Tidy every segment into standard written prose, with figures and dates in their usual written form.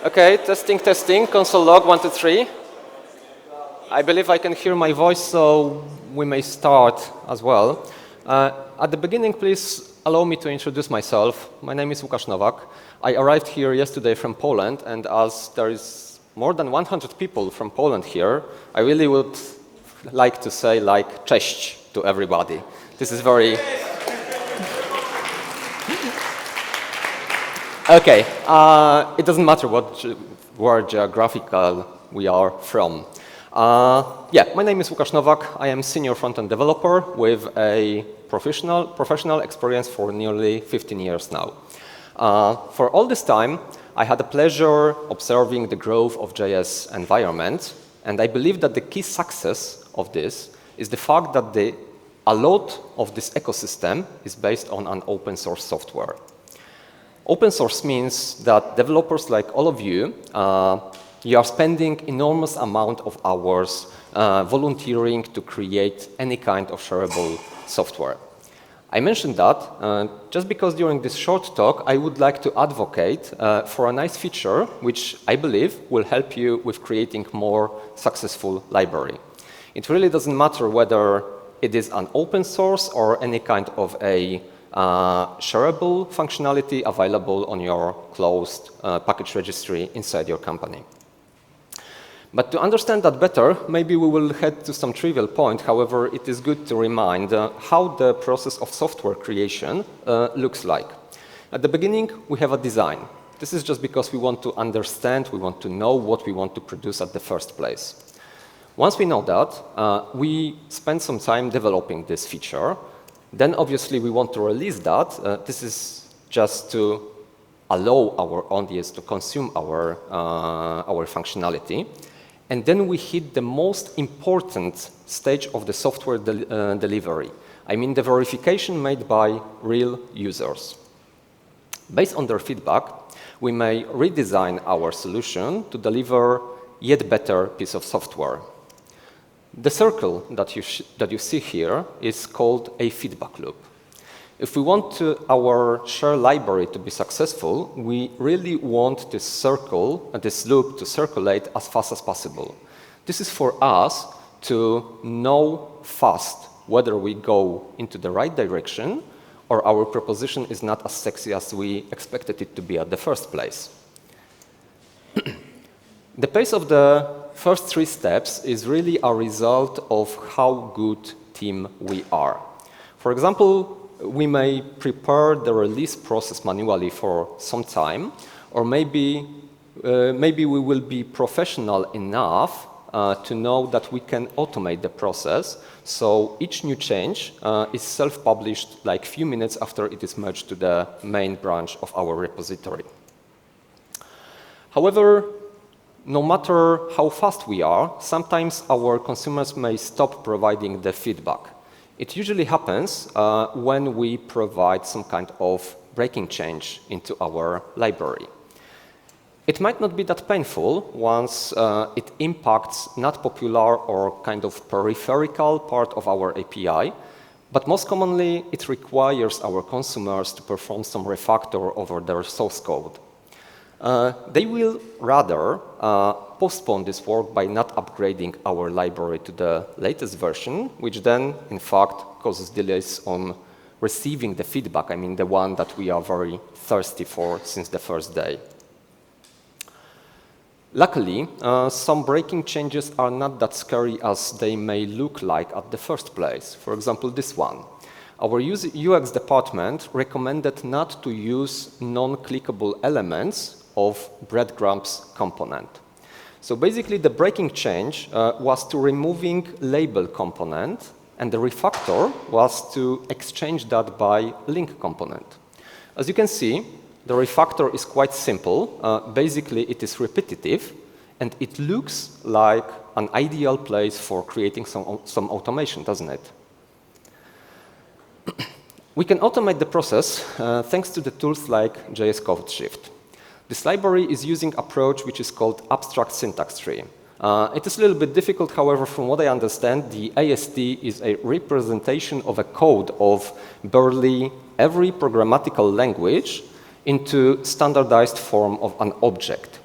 Okay, testing, testing, console log 1, 2, 3. I believe I can hear my voice, so we may start as well. At the beginning, please allow me to introduce myself. My name is ŁUKASZ NOWAK. I arrived here yesterday from Poland, and as there is more than 100 people from Poland here, I really would like to say cześć to everybody. This is very... Okay, it doesn't matter where geographical we are from. My name is ŁUKASZ NOWAK. I am senior front-end developer with a professional experience for nearly 15 years now. For all this time, I had the pleasure observing the growth of JS environment, and I believe that the key success of this is the fact that a lot of this ecosystem is based on an open source software. Open source means that developers like all of you, you are spending enormous amount of hours volunteering to create any kind of shareable software. I mentioned that just because during this short talk I would like to advocate for a nice feature which I believe will help you with creating more successful library. It really doesn't matter whether it is an open source or any kind of a shareable functionality available on your closed package registry inside your company. But to understand that better, maybe we will head to some trivial point. However, it is good to remind how the process of software creation looks like. At the beginning, we have a design. This is just because we want to understand, we want to know what we want to produce at the first place. Once we know that, we spend some time developing this feature. Then obviously we want to release that. This is just to allow our audience to consume our functionality. And then we hit the most important stage of the software delivery. I mean the verification made by real users. Based on their feedback, we may redesign our solution to deliver yet better piece of software. The circle that you see here is called a feedback loop. If we want our share library to be successful, we really want this loop to circulate as fast as possible. This is for us to know fast whether we go into the right direction or our proposition is not as sexy as we expected it to be at the first place. The pace of the first 3 steps is really a result of how good team we are. For example, we may prepare the release process manually for some time, or maybe we will be professional enough to know that we can automate the process, so each new change is self-published like few minutes after it is merged to the main branch of our repository. However, no matter how fast we are, sometimes our consumers may stop providing the feedback. It usually happens when we provide some kind of breaking change into our library. It might not be that painful once it impacts not popular or kind of peripheral part of our API, but most commonly it requires our consumers to perform some refactor over their source code. They will rather postpone this work by not upgrading our library to the latest version, which then, in fact, causes delays on receiving the feedback, I mean the one that we are very thirsty for since the first day. Luckily, some breaking changes are not that scary as they may look like at the first place. For example, this one. Our UX department recommended not to use non-clickable elements of breadcrumbs component. So basically the breaking change was to removing label component, and the refactor was to exchange that by link component. As you can see, the refactor is quite simple. Basically it is repetitive and it looks like an ideal place for creating some automation, doesn't it? We can automate the process thanks to the tools like JS CodeShift. This library is using approach which is called abstract syntax tree. It is a little bit difficult, however, from what I understand, the AST is a representation of a code of barely every programmatical language into standardized form of an object.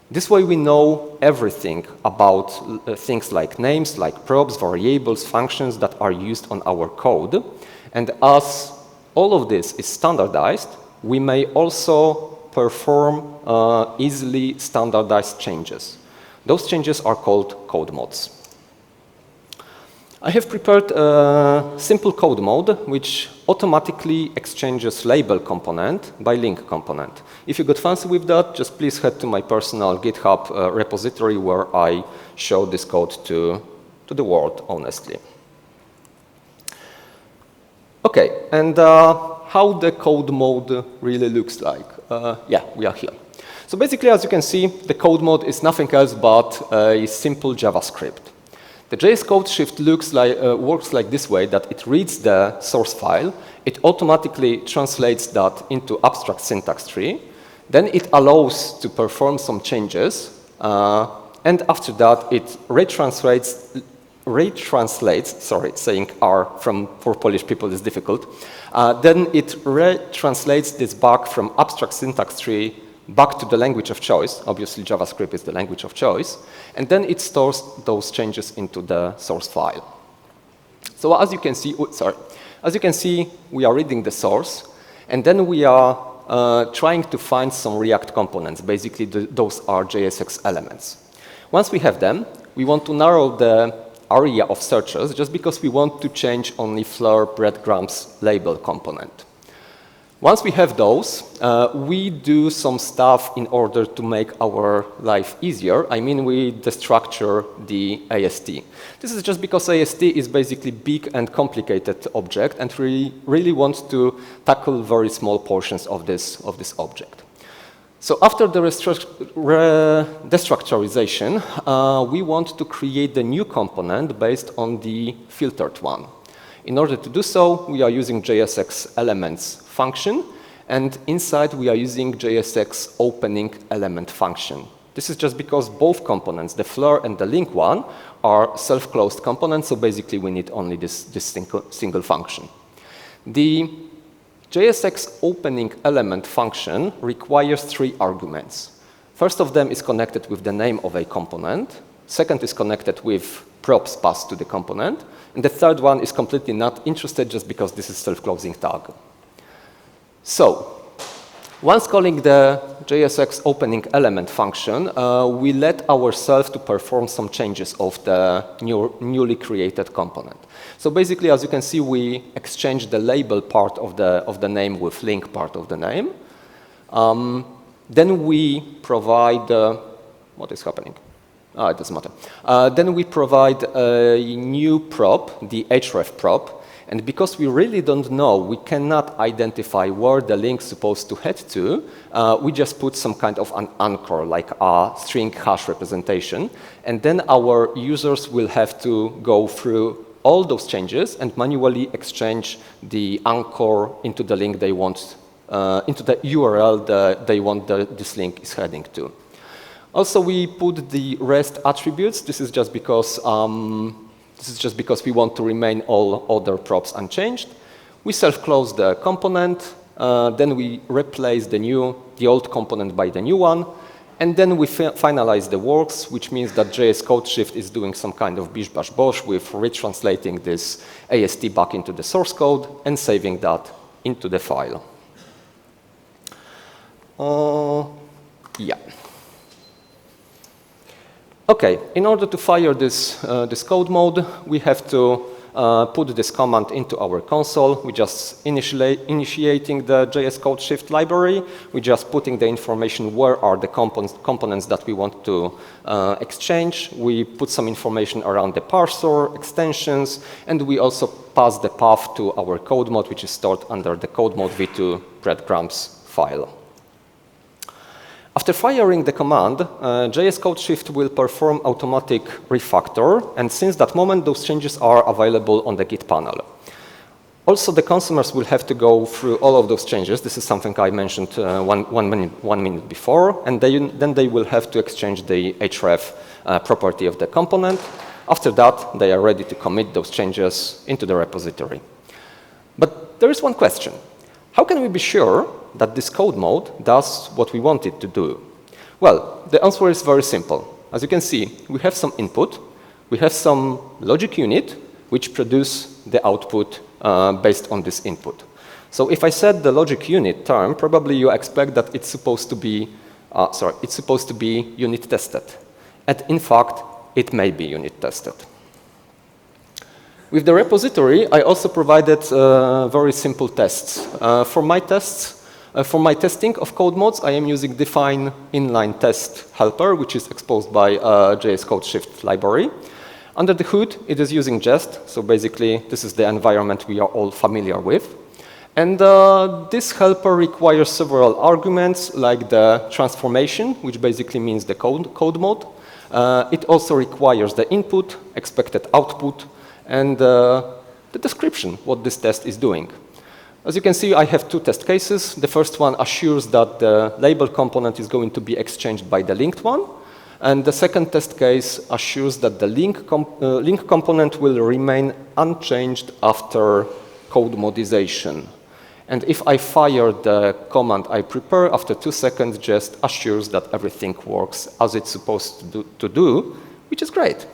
This way we know everything about things like names, like probes, variables, functions that are used on our code. And as all of this is standardized, we may also perform easily standardized changes. Those changes are called code mods. I have prepared a simple code mod which automatically exchanges label component by link component. If you got fancy with that, just please head to my personal GitHub repository where I show this code to the world, honestly. Okay, and how the code mod really looks like. Yeah, we are here. So basically, as you can see, the code mod is nothing else but a simple JavaScript. The JS code shift works like this way, that it reads the source file, it automatically translates that into abstract syntax tree, then it allows to perform some changes, and after that it retranslates, sorry, saying R for Polish people is difficult, then it retranslates this back from abstract syntax tree back to the language of choice. Obviously, JavaScript is the language of choice. And then it stores those changes into the source file. So as you can see, we are reading the source, and then we are trying to find some React components. Basically, those are JSX elements. Once we have them, we want to narrow the area of searches just because we want to change only Fleur breadcrumbs label component. Once we have those, we do some stuff in order to make our life easier. I mean, we destructure the AST. This is just because AST is basically big and complicated object, and we really want to tackle very small portions of this object. So after the destructurization, we want to create the new component based on the filtered one. In order to do so, we are using JSX elements function, and inside we are using JSX opening element function. This is just because both components, the Fleur and the link one, are self-closed components, so basically we need only this single function. The JSX opening element function requires 3 arguments. First of them is connected with the name of a component. Second is connected with props passed to the component. And the third one is completely not interested just because this is self-closing tag. So once calling the JSX opening element function, we let ourselves to perform some changes of the newly created component. So basically, as you can see, we exchange the label part of the name with link part of the name. Then we provide, what is happening? It doesn't matter. Then we provide a new prop, the href prop, and because we really don't know, we cannot identify where the link is supposed to head to, we just put some kind of an anchor, like a string hash representation, and then our users will have to go through all those changes and manually exchange the anchor into the link they want, into the URL that they want this link is heading to. Also, we put the REST attributes. This is just because we want to remain all other props unchanged. We self-close the component, then we replace the old component by the new one, and then we finalize the works, which means that JS code shift is doing some kind of bish bash bosh with retranslating this AST back into the source code and saving that into the file. Yeah. Okay, in order to fire this code mode, we have to put this command into our console. We just initiating the JS code shift library. We're just putting the information where are the components that we want to exchange. We put some information around the parser, extensions, and we also pass the path to our code mod, which is stored under the codemod v2 breadcrumbs file. After firing the command, JS code shift will perform automatic refactor, and since that moment, those changes are available on the Git panel. Also, the consumers will have to go through all of those changes. This is something I mentioned one minute before, and then they will have to exchange the href property of the component. After that, they are ready to commit those changes into the repository. But there is one question. How can we be sure that this code mode does what we want it to do? Well, the answer is very simple. As you can see, we have some input, we have some logic unit, which produce the output based on this input. So if I set the logic unit term, probably you expect that it's supposed to be, unit tested. And in fact, it may be unit tested. With the repository, I also provided very simple tests. For my testing of Codemods, I am using define inline test helper, which is exposed by JS CodeShift library. Under the hood, it is using Jest, so basically this is the environment we are all familiar with. And this helper requires several arguments, like the transformation, which basically means the code mode. It also requires the input, expected output, and the description, what this test is doing. As you can see, I have two test cases. The first one assures that the label component is going to be exchanged by the linked one. And the second test case assures that the link component will remain unchanged after code modization. And if I fire the command I prepare, after 2 seconds, just assures that everything works as it's supposed to do, which is great.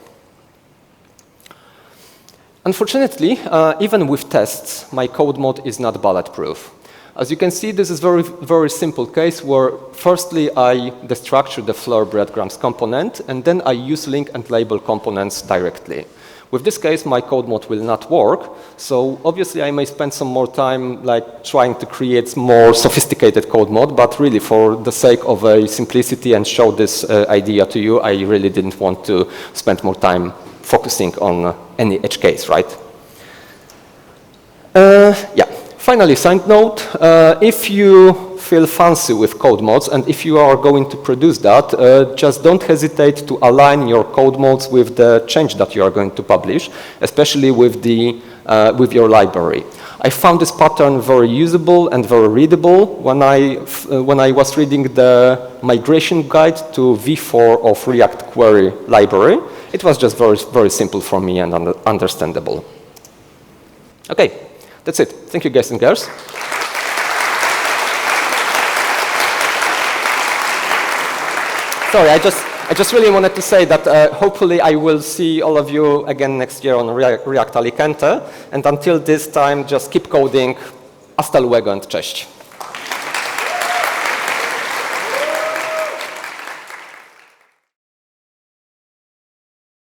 Unfortunately, even with tests, my code mod is not bulletproof. As you can see, this is a very simple case where firstly I destructure the floor breadcrumbs component, and then I use link and label components directly. With this case, my code mod will not work, so obviously I may spend some more time like trying to create more sophisticated code mod, but really for the sake of simplicity and show this idea to you, I really didn't want to spend more time focusing on any edge case, right? Yeah. Finally, side note, if you feel fancy with code mods and if you are going to produce that, just don't hesitate to align your code mods with the change that you are going to publish, especially with your library. I found this pattern very usable and very readable when I was reading the migration guide to v4 of React Query library. It was just very simple for me and understandable. Okay. That's it. Thank you, guys and girls. Sorry, I just really wanted to say that hopefully I will see all of you again next year on React Alicante. And until this time, just keep coding. Hasta luego and cześć.